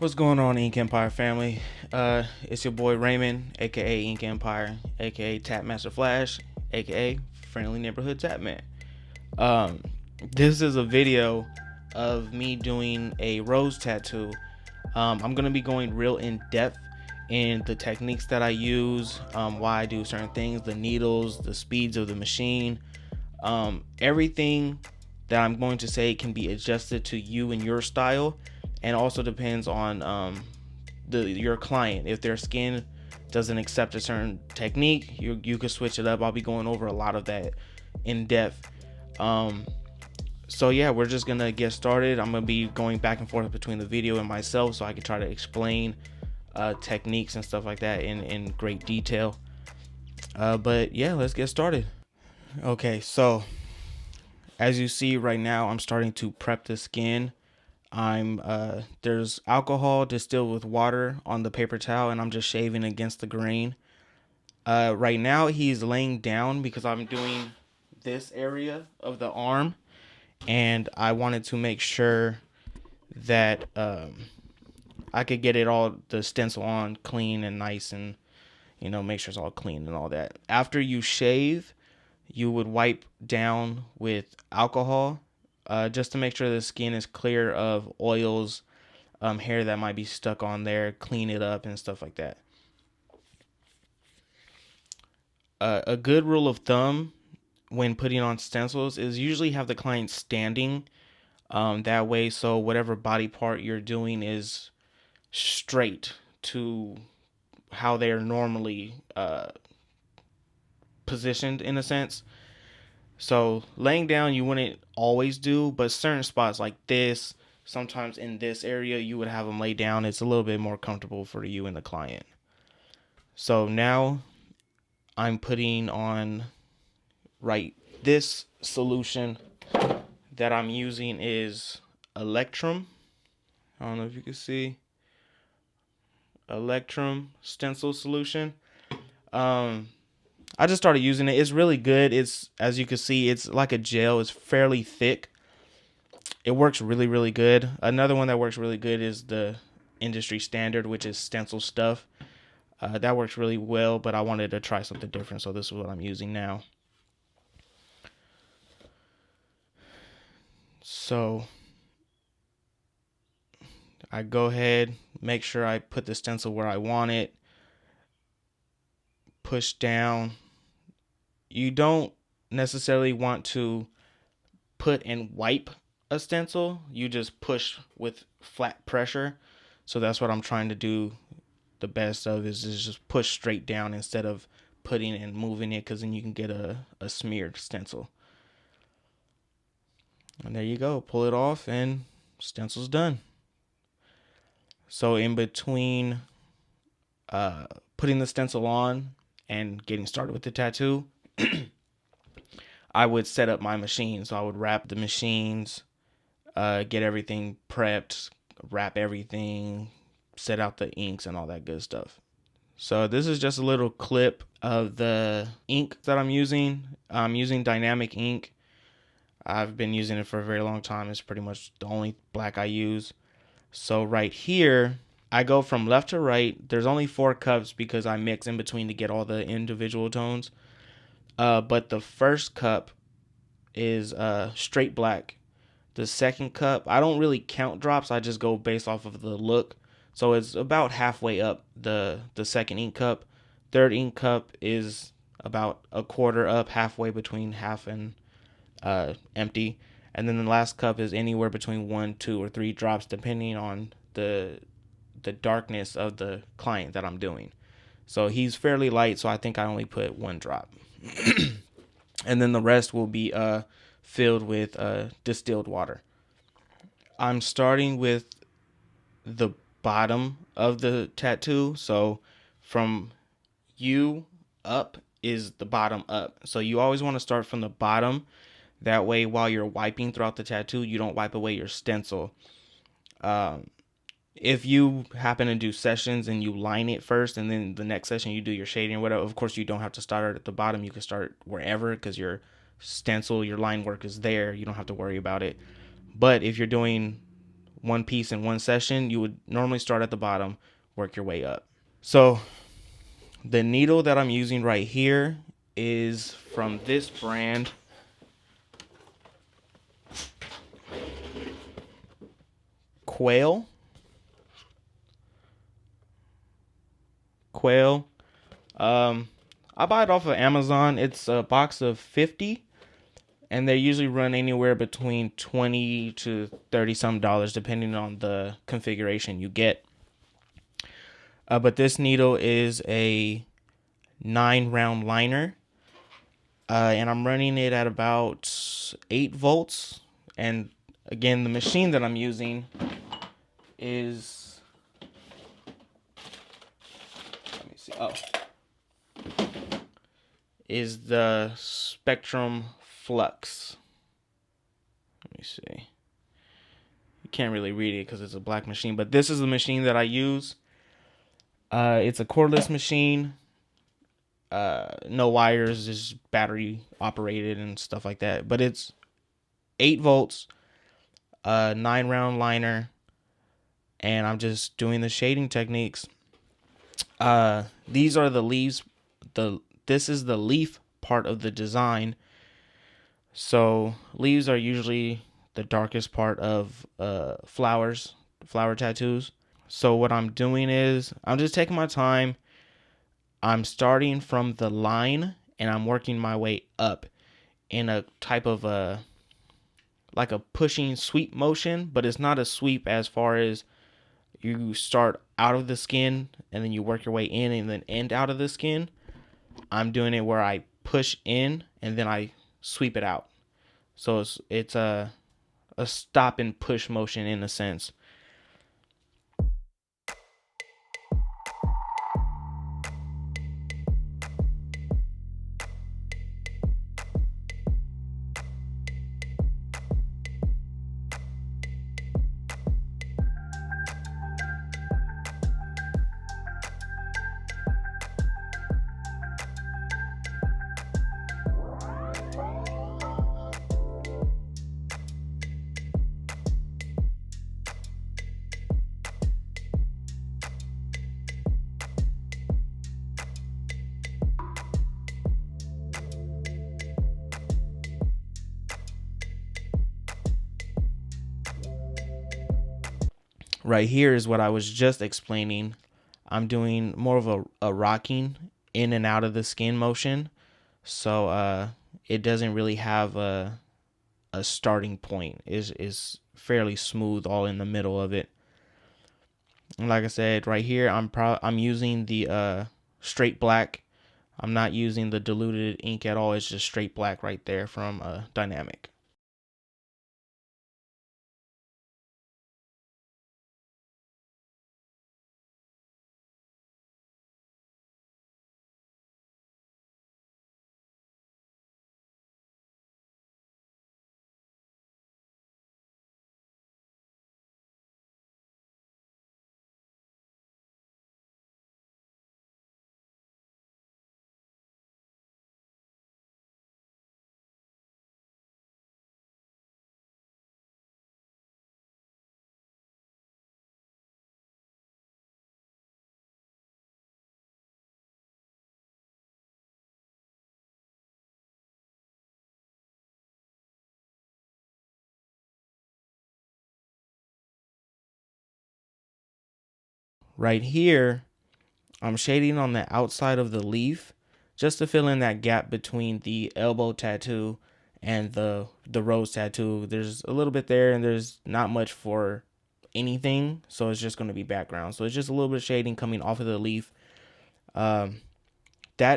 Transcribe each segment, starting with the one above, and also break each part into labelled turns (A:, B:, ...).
A: What's going on, Ink Empire family? It's your boy Raymond, aka Ink Empire, aka Tap Master Flash, aka Friendly Neighborhood Tap Man. Um, this is a video of me doing a rose tattoo. I'm gonna be going real in depth in the techniques that I use, why I do certain things, the needles, the speeds of the machine, everything that I'm going to say can be adjusted to you and your style, and also depends on your client. If their skin doesn't accept a certain technique, you could switch it up. I'll be going over a lot of that in depth. Um, so yeah, we're just gonna get started. I'm gonna be going back and forth between the video and myself, so I can try to explain techniques and stuff like that in great detail. But yeah, let's get started. Okay, so as you see right now, I'm starting to prep the skin. I'm there's alcohol distilled with water on the paper towel, and I'm just shaving against the grain. Right now he's laying down because I'm doing this area of the arm, and I wanted to make sure that I could get it all, the stencil on clean and nice, and make sure it's all clean and all that. After you shave, you would wipe down with alcohol, just to make sure the skin is clear of oils, hair that might be stuck on there, clean it up and stuff like that. A good rule of thumb when putting on stencils is usually have the client standing, that way, so whatever body part you're doing is straight to how they're normally positioned, in a sense. So laying down you wouldn't always do, but certain spots like this, sometimes in this area, you would have them lay down. It's a little bit more comfortable for you and the client. So now I'm putting on, right, this solution that I'm using is Electrum. I don't know if you can see. Electrum stencil solution. I just started using it. It's really good. It's, as you can see, it's like a gel. It's fairly thick. It works really, really good. Another one that works really good is the industry standard, which is Stencil Stuff. That works really well, but I wanted to try something different, so this is what I'm using now. So I go ahead, make sure I put the stencil where I want it, push down. You don't necessarily want to put and wipe a stencil. You just push with flat pressure. So that's what I'm trying to do the best of, is just push straight down instead of putting and moving it, because then you can get a smeared stencil. And there you go. Pull it off and stencil's done. So in between putting the stencil on and getting started with the tattoo, I would set up my machine. So I would wrap the machines, get everything prepped, wrap everything, set out the inks and all that good stuff. So this is just a little clip of the ink that I'm using. I'm using dynamic ink. I've been using it for a very long time. It's pretty much the only black I use. So right here, I go from left to right. There's only 4 cups because I mix in between to get all the individual tones. But the first cup is straight black. The second cup, I don't really count drops. I just go based off of the look. So it's about halfway up the second ink cup. Third ink cup is about a quarter up, halfway between half and empty. And then the last cup is anywhere between 1, 2, or 3 drops, depending on the darkness of the client that I'm doing. So he's fairly light, so I think I only put 1 drop. And then the rest will be filled with distilled water. I'm starting with the bottom of the tattoo. So from you up is the bottom up. So you always want to start from the bottom. That way, while you're wiping throughout the tattoo, you don't wipe away your stencil. If you happen to do sessions and you line it first, and then the next session you do your shading or whatever, of course you don't have to start at the bottom. You can start wherever, because your stencil, your line work is there. You don't have to worry about it. But if you're doing one piece in one session, you would normally start at the bottom, work your way up. So the needle that I'm using right here is from this brand. Quail. I buy it off of Amazon. It's a box of 50, and they usually run anywhere between 20 to 30 some dollars depending on the configuration you get. But this needle is a 9-round liner, and I'm running it at about 8 volts. And again, the machine that I'm using is, let me see, is the Spectrum Flux. Let me see. You can't really read it because it's a black machine, but this is the machine that I use. It's a cordless machine. No wires, just battery operated and stuff like that. But it's 8 volts, 9-round liner, and I'm just doing the shading techniques. These are the leaves. This is the leaf part of the design. So leaves are usually the darkest part of flower tattoos. So what I'm doing is I'm just taking my time. I'm starting from the line and I'm working my way up in a type of like a pushing sweep motion, but it's not a sweep as far as you start out of the skin and then you work your way in and then end out of the skin. I'm doing it where I push in and then I sweep it out. So it's a stop and push motion in a sense. Right here is what I was just explaining. I'm doing more of a rocking in and out of the skin motion. So it doesn't really have a starting point. Is fairly smooth all in the middle of it. And like I said, right here I'm using the straight black. I'm not using the diluted ink at all. It's just straight black right there from Dynamic. Right here, I'm shading on the outside of the leaf just to fill in that gap between the elbow tattoo and the rose tattoo. There's a little bit there and there's not much for anything, so it's just going to be background. So it's just a little bit of shading coming off of the leaf. That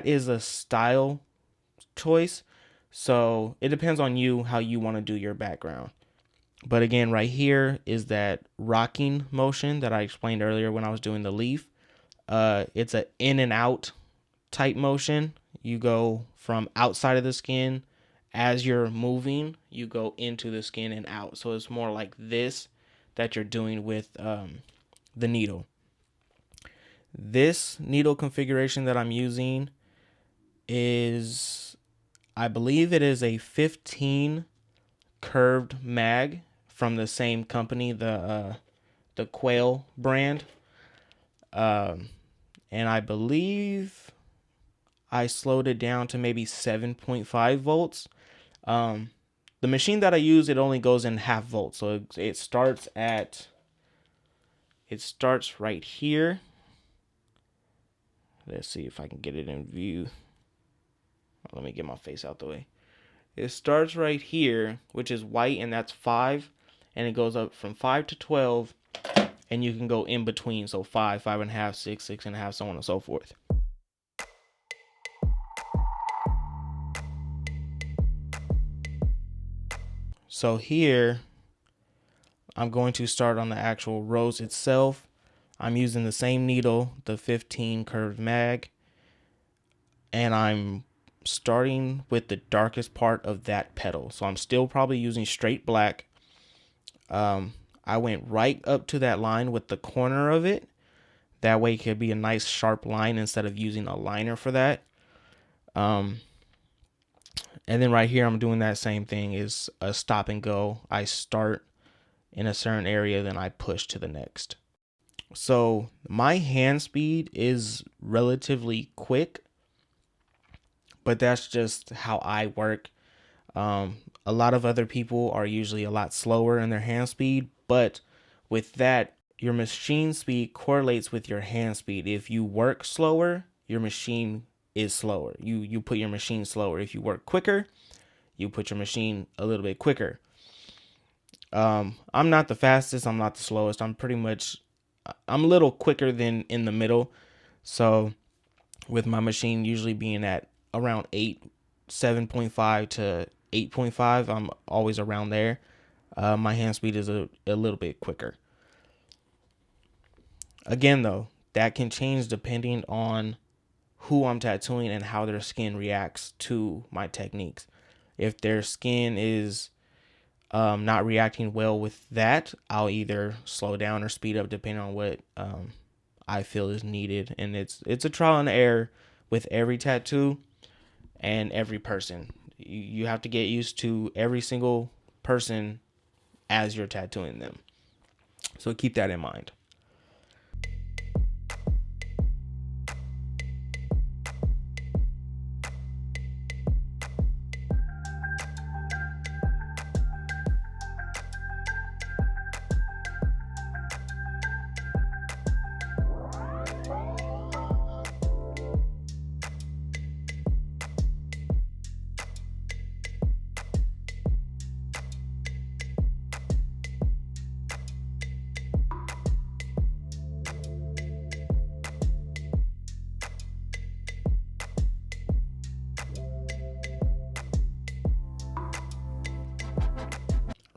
A: is a style choice, so it depends on you how you want to do your background. But again, right here is that rocking motion that I explained earlier when I was doing the leaf. It's a in and out type motion. You go from outside of the skin. As you're moving, you go into the skin and out. So it's more like this that you're doing with the needle. This needle configuration that I'm using is, I believe it is a 15 curved mag from the same company, the Quail brand. Um, and I believe I slowed it down to maybe 7.5 volts. Um, the machine that I use, it only goes in half volts, so it starts right here. Let's see if I can get it in view. Let me get my face out the way. It starts right here, which is white, and that's 5, and it goes up from 5 to 12, and you can go in between, so 5, 5.5, 6, 6.5, so on and so forth. So here, I'm going to start on the actual rose itself. I'm using the same needle, the 15 curved mag, and I'm starting with the darkest part of that petal. So I'm still probably using straight black. I went right up to that line with the corner of it. That way it could be a nice sharp line instead of using a liner for that. And then right here, I'm doing that same thing, is a stop and go. I start in a certain area, then I push to the next. So my hand speed is relatively quick, but that's just how I work. A lot of other people are usually a lot slower in their hand speed, but with that, your machine speed correlates with your hand speed. If you work slower, your machine is slower. You put your machine slower. If you work quicker, you put your machine a little bit quicker. I'm not the fastest, I'm not the slowest. I'm a little quicker than in the middle. So with my machine usually being at around 7.5 to 8.5, I'm always around there. My hand speed is a little bit quicker. Again, though, that can change depending on who I'm tattooing and how their skin reacts to my techniques. If their skin is not reacting well with that, I'll either slow down or speed up depending on what I feel is needed. And it's a trial and error with every tattoo and every person. You have to get used to every single person as you're tattooing them. So keep that in mind.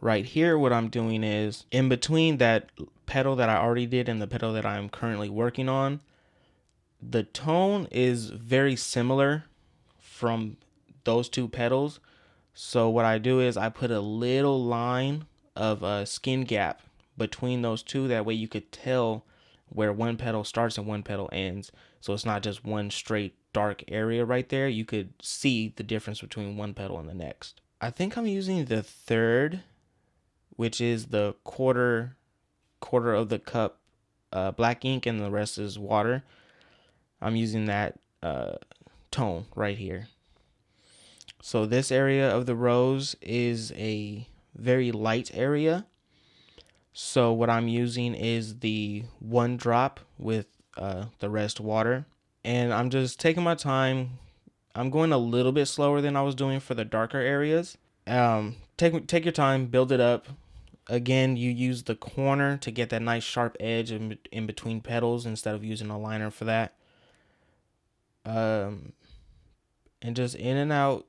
A: Right here, what I'm doing is in between that petal that I already did and the petal that I'm currently working on, the tone is very similar from those two petals. So what I do is I put a little line of a skin gap between those two. That way you could tell where one petal starts and one petal ends. So it's not just one straight dark area right there. You could see the difference between one petal and the next. I think I'm using the third, which is the quarter of the cup black ink, and the rest is water. I'm using that tone right here. So this area of the rose is a very light area. So what I'm using is the 1 drop with the rest water. And I'm just taking my time. I'm going a little bit slower than I was doing for the darker areas. Take your time, build it up. Again, you use the corner to get that nice sharp edge in between petals instead of using a liner for that. And just in and out,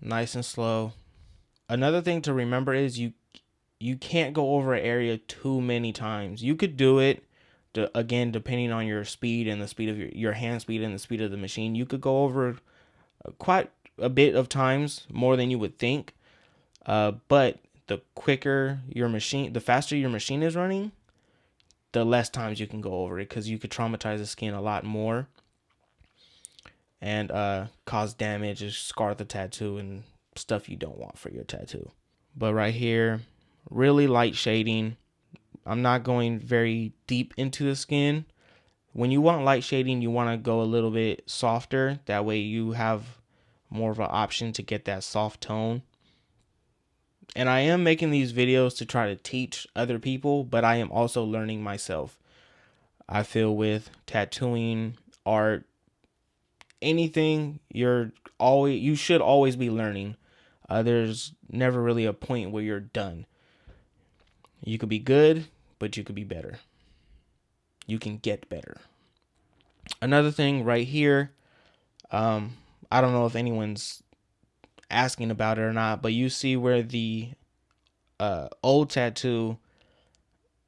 A: nice and slow. Another thing to remember is you can't go over an area too many times. You could do it, again, depending on your speed and the speed of your hand speed and the speed of the machine. You could go over quite a bit of times, more than you would think. But the quicker your machine, the faster your machine is running, the less times you can go over it, because you could traumatize the skin a lot more and cause damage, or scar the tattoo and stuff you don't want for your tattoo. But right here, really light shading. I'm not going very deep into the skin. When you want light shading, you want to go a little bit softer. That way you have more of an option to get that soft tone. And I am making these videos to try to teach other people, but I am also learning myself. I feel with tattooing, art, anything, you should always be learning. There's never really a point where you're done. You could be good, but you could be better. You can get better. Another thing right here, I don't know if anyone's asking about it or not, but you see where the old tattoo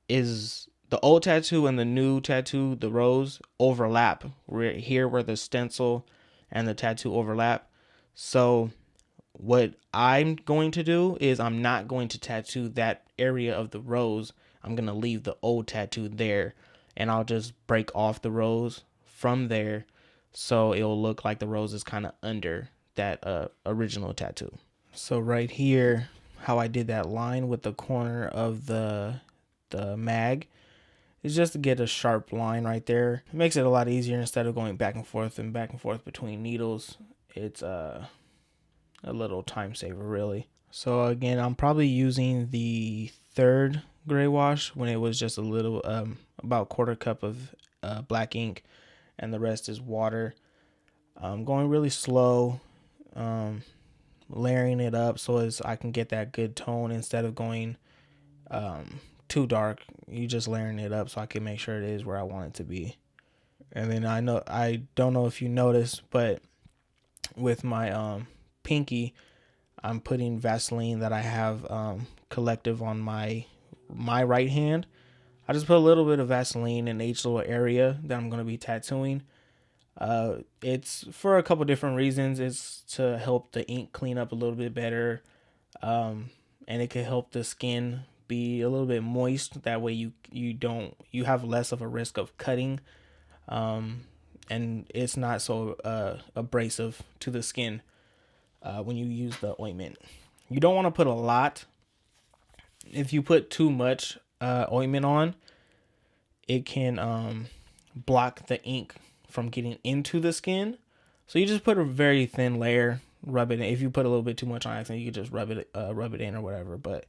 A: and the new tattoo, the rose, overlap. We're here where the stencil and the tattoo overlap. So what I'm going to do is I'm not going to tattoo that area of the rose. I'm going to leave the old tattoo there, and I'll just break off the rose from there so it'll look like the rose is kind of under that original tattoo. So right here, how I did that line with the corner of the mag is just to get a sharp line right there. It makes it a lot easier instead of going back and forth between needles. It's a little time saver, really. So again, I'm probably using the third gray wash when it was just a little, about quarter cup of black ink, and the rest is water. I'm going really slow, layering it up so as I can get that good tone instead of going too dark. You just layering it up so I can make sure it is where I want it to be. And then I don't know if you noticed, but with my pinky, I'm putting Vaseline that I have collective on my right hand. I just put a little bit of Vaseline in each little area that I'm going to be tattooing. It's for a couple different reasons. It's to help the ink clean up a little bit better, and it can help the skin be a little bit moist. That way you have less of a risk of cutting, and it's not so abrasive to the skin when you use the ointment. You don't want to put a lot. If you put too much ointment on, it can block the ink from getting into the skin. So you just put a very thin layer, rub it in. If you put a little bit too much on accident, you can just rub it in or whatever, but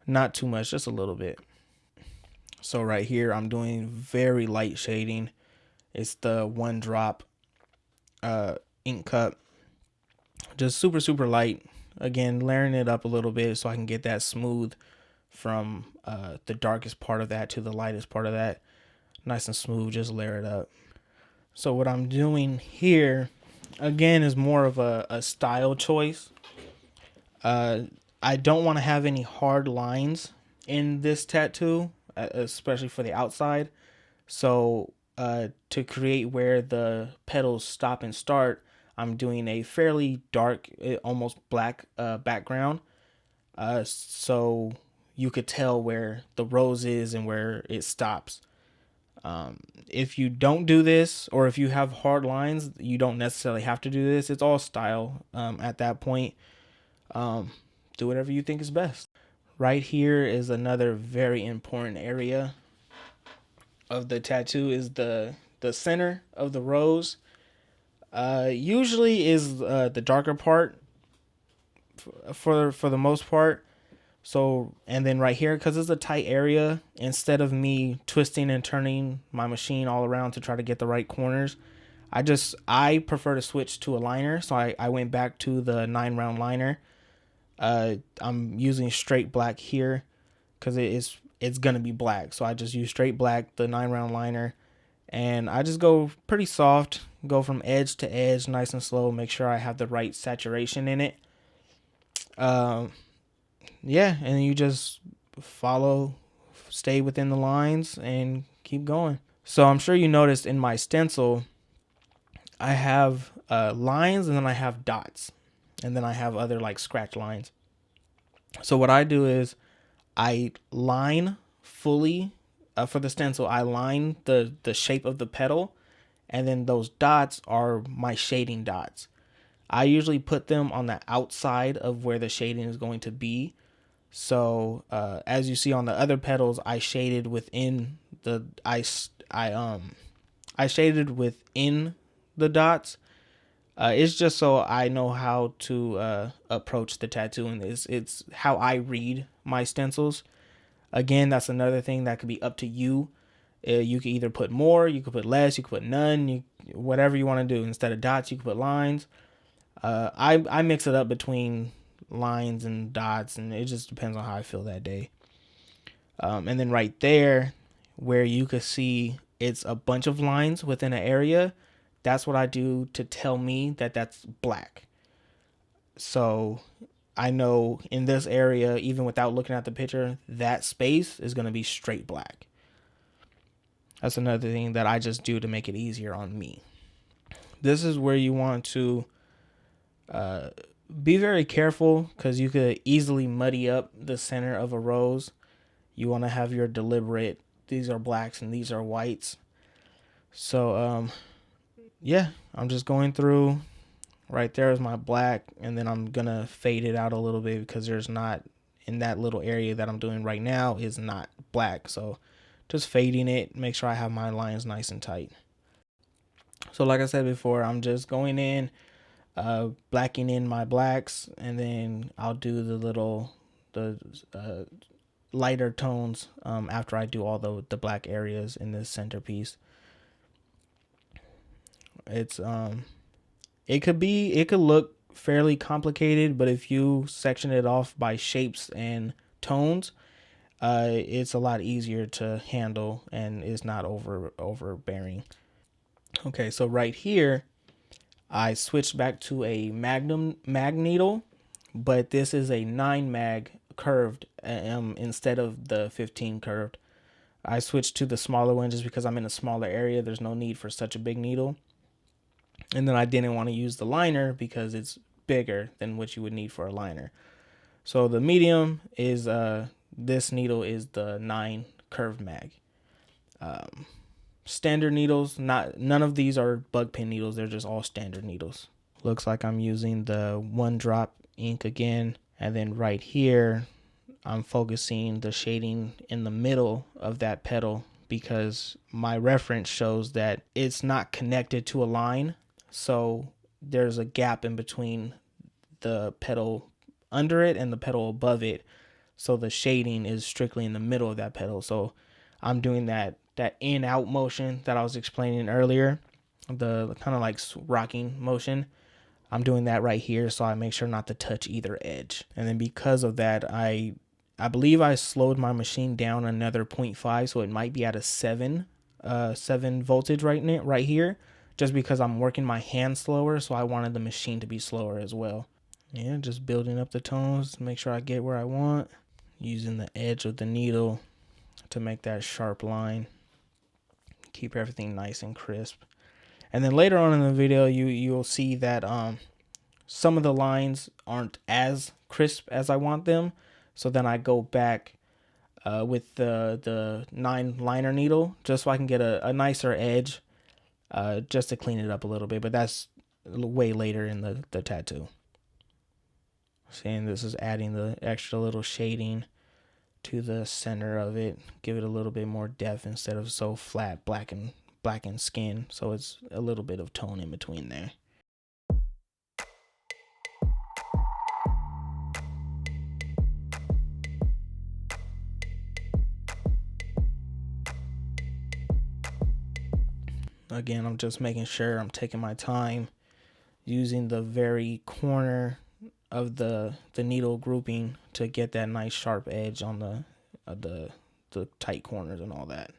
A: not too much, just a little bit. So right here, I'm doing very light shading. It's the 1 drop ink cup, just super, super light. Again, layering it up a little bit so I can get that smooth from the darkest part of that to the lightest part of that. Nice and smooth, just layer it up. So what I'm doing here, again, is more of a style choice. I don't want to have any hard lines in this tattoo, especially for the outside. So to create where the petals stop and start, I'm doing a fairly dark, almost black background. So you could tell where the rose is and where it stops. If you don't do this, or if you have hard lines, you don't necessarily have to do this. It's all style at that point. Do whatever you think is best. Right here is another very important area of the tattoo, is the center of the rose. Usually is the darker part for the most part. So, and then right here, because it's a tight area, instead of me twisting and turning my machine all around to try to get the right corners, I prefer to switch to a liner. So I went back to the 9-round liner. I'm using straight black here because it's gonna be black. So I just use straight black, the 9-round liner, and I just go pretty soft, go from edge to edge, nice and slow, make sure I have the right saturation in it. Yeah, and you just stay within the lines and keep going. So I'm sure you noticed in my stencil, I have lines, and then I have dots, and then I have other like scratch lines. So what I do is I line fully for the stencil. I line the shape of the petal, and then those dots are my shading dots. I usually put them on the outside of where the shading is going to be. So as you see on the other petals, I shaded within the I shaded within the dots. It's just so I know how to approach the tattoo, and it's how I read my stencils. Again, that's another thing that could be up to you. You can either put more, you could put less, you could put none, whatever you want to do. Instead of dots, you could put lines. I mix it up between lines and dots, and it just depends on how I feel that day. And then right there, where you could see it's a bunch of lines within an area, that's what I do to tell me that that's black. So I know in this area, even without looking at the picture, that space is going to be straight black. That's another thing that I just do to make it easier on me. This is where you want to be very careful, because you could easily muddy up the center of a rose. You want to have your deliberate, these are blacks and these are whites. So yeah, I'm just going through. Right there is my black, and then I'm gonna fade it out a little bit, because there's not, in that little area that I'm doing right now is not black. So just fading it, make sure I have my lines nice and tight. So like I said before, I'm just going in, blacking in my blacks, and then I'll do the lighter tones after I do all the black areas in this centerpiece. It's it could look fairly complicated, but if you section it off by shapes and tones, it's a lot easier to handle, and it's not overbearing. Okay, so right here, I switched back to a mag needle, but this is a 9 mag curved instead of the 15 curved. I switched to the smaller one just because I'm in a smaller area. There's no need for such a big needle. And then I didn't want to use the liner because it's bigger than what you would need for a liner. So the medium is this needle is the 9 curved mag. Standard needles, none of these are bug pin needles. They're just all standard needles. Looks like I'm using the 1-drop ink again. And then right here, I'm focusing the shading in the middle of that petal, because my reference shows that it's not connected to a line. So there's a gap in between the petal under it and the petal above it. So the shading is strictly in the middle of that petal. So I'm doing that in out motion that I was explaining earlier, the kind of like rocking motion. I'm doing that right here, so I make sure not to touch either edge. And then because of that, I believe I slowed my machine down another 0.5, so it might be at a 7 voltage right here, just because I'm working my hand slower, so I wanted the machine to be slower as well. Yeah, just building up the tones to make sure I get where I want, using the edge of the needle to make that sharp line. Keep everything nice and crisp. And then later on in the video, you'll see that some of the lines aren't as crisp as I want them. So then I go back with the 9 liner needle, just so I can get a nicer edge, just to clean it up a little bit. But that's way later in the tattoo. Seeing this is adding the extra little shading to the center of it, give it a little bit more depth instead of so flat blackened skin. So it's a little bit of tone in between there. Again, I'm just making sure I'm taking my time, using the very corner of the needle grouping to get that nice sharp edge on the tight corners and all that.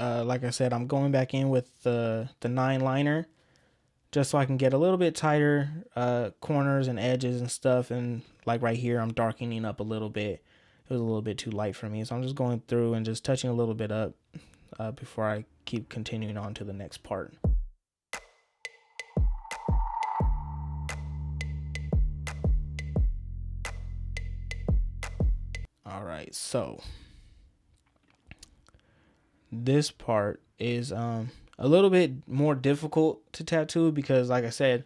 A: like I said, I'm going back in with the 9 liner just so I can get a little bit tighter corners and edges and stuff. And like right here, I'm darkening up a little bit. It was a little bit too light for me, so I'm just going through and just touching a little bit up before I keep continuing on to the next part. All right, so this part is a little bit more difficult to tattoo because, like I said,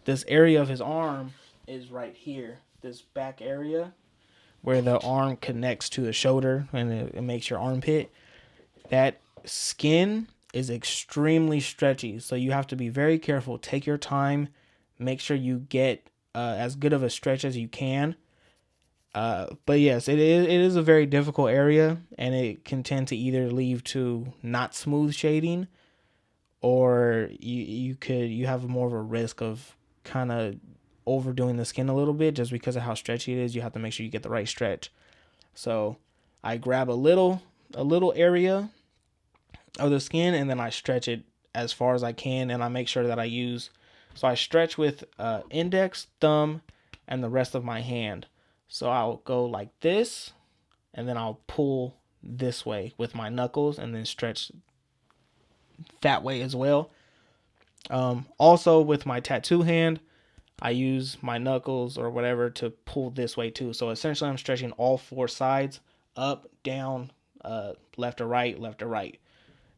A: this area of his arm is right here, this back area where the arm connects to the shoulder and it makes your armpit. That skin is extremely stretchy, so you have to be very careful. Take your time, make sure you get as good of a stretch as you can. But yes, it is a very difficult area, and it can tend to either lead to not smooth shading, or you have more of a risk of kind of overdoing the skin a little bit just because of how stretchy it is. You have to make sure you get the right stretch. So I grab a little area of the skin and then I stretch it as far as I can, and I make sure that I stretch with index, thumb, and the rest of my hand. So I'll go like this, and then I'll pull this way with my knuckles and then stretch that way as well. Also with my tattoo hand, I use my knuckles or whatever to pull this way too. So essentially I'm stretching all 4 sides, up, down, left or right,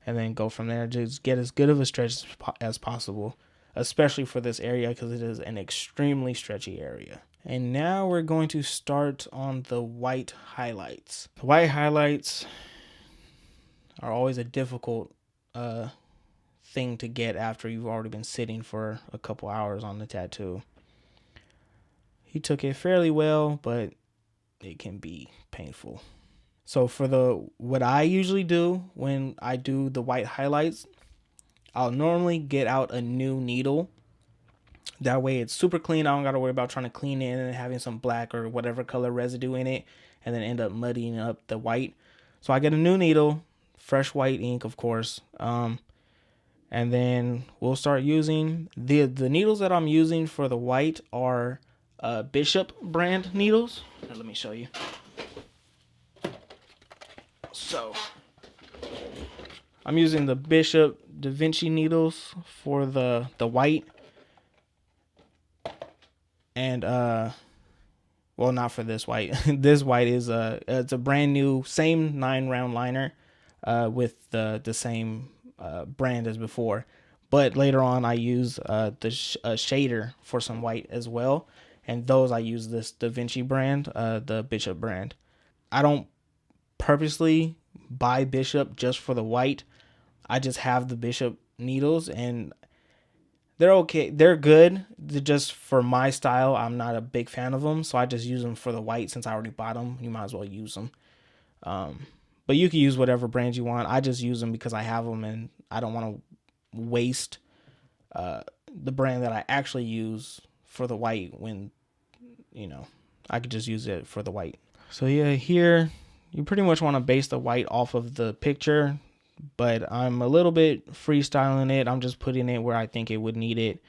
A: and then go from there. Just get as good of a stretch as possible, especially for this area because it is an extremely stretchy area. And now we're going to start on the white highlights. The white highlights are always a difficult thing to get after you've already been sitting for a couple hours on the tattoo. He took it fairly well, but it can be painful. So for what I usually do when I do the white highlights, I'll normally get out a new needle. That way it's super clean. I don't got to worry about trying to clean it and having some black or whatever color residue in it and then end up muddying up the white. So I get a new needle, fresh white ink, of course. And then we'll start using the needles that I'm using for the white are Bishop brand needles. Now, let me show you. So I'm using the Bishop Da Vinci needles for the white. And well, not for this white. This white is it's a brand new, same 9 round liner with the same brand as before. But later on I use the shader for some white as well. And those I use this Da Vinci brand, the Bishop brand. I don't purposely buy Bishop just for the white. I just have the Bishop needles and they're okay. They're good. They're just for my style. I'm not a big fan of them, so I just use them for the white since I already bought them. You might as well use them. But you can use whatever brand you want. I just use them because I have them and I don't want to waste the brand that I actually use for the white when, I could just use it for the white. So yeah, here you pretty much want to base the white off of the picture, but I'm a little bit freestyling it. I'm just putting it where I think it would need it.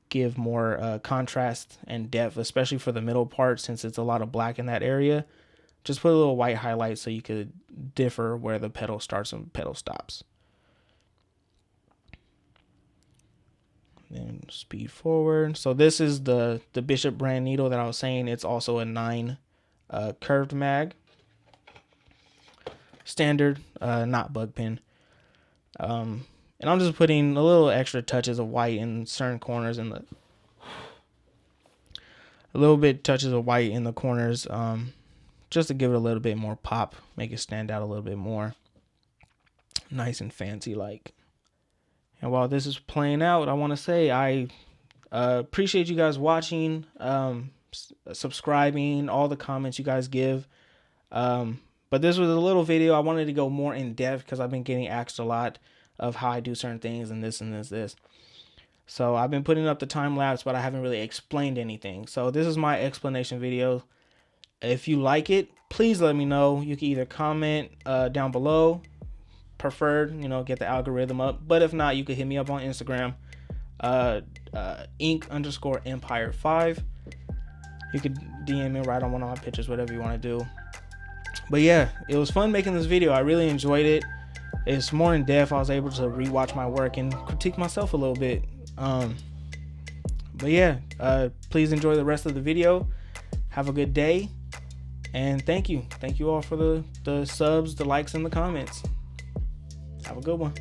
A: Give more contrast and depth, especially for the middle part since it's a lot of black in that area. Just put a little white highlight so you could differ where the petal starts and petal stops. Then speed forward. So this is the Bishop brand needle that I was saying. It's also a 9 curved mag. Standard, not bug pin. And I'm just putting a little extra touches of white in certain corners and a little bit touches of white in the corners, just to give it a little bit more pop, make it stand out a little bit more. Nice and fancy like. And while this is playing out, I want to say I appreciate you guys watching, subscribing, all the comments you guys give. But this was a little video. I wanted to go more in depth because I've been getting asked a lot of how I do certain things and this and this. So I've been putting up the time lapse, but I haven't really explained anything. So this is my explanation video. If you like it, please let me know. You can either comment down below, preferred, you know, get the algorithm up. But if not, you could hit me up on Instagram, ink_empire5. You could DM me right on one of my pictures, whatever you want to do. But yeah, it was fun making this video. I really enjoyed it. It's more in depth. I was able to rewatch my work and critique myself a little bit. But yeah, please enjoy the rest of the video. Have a good day, and thank you all for the subs, the likes, and the comments. Have a good one.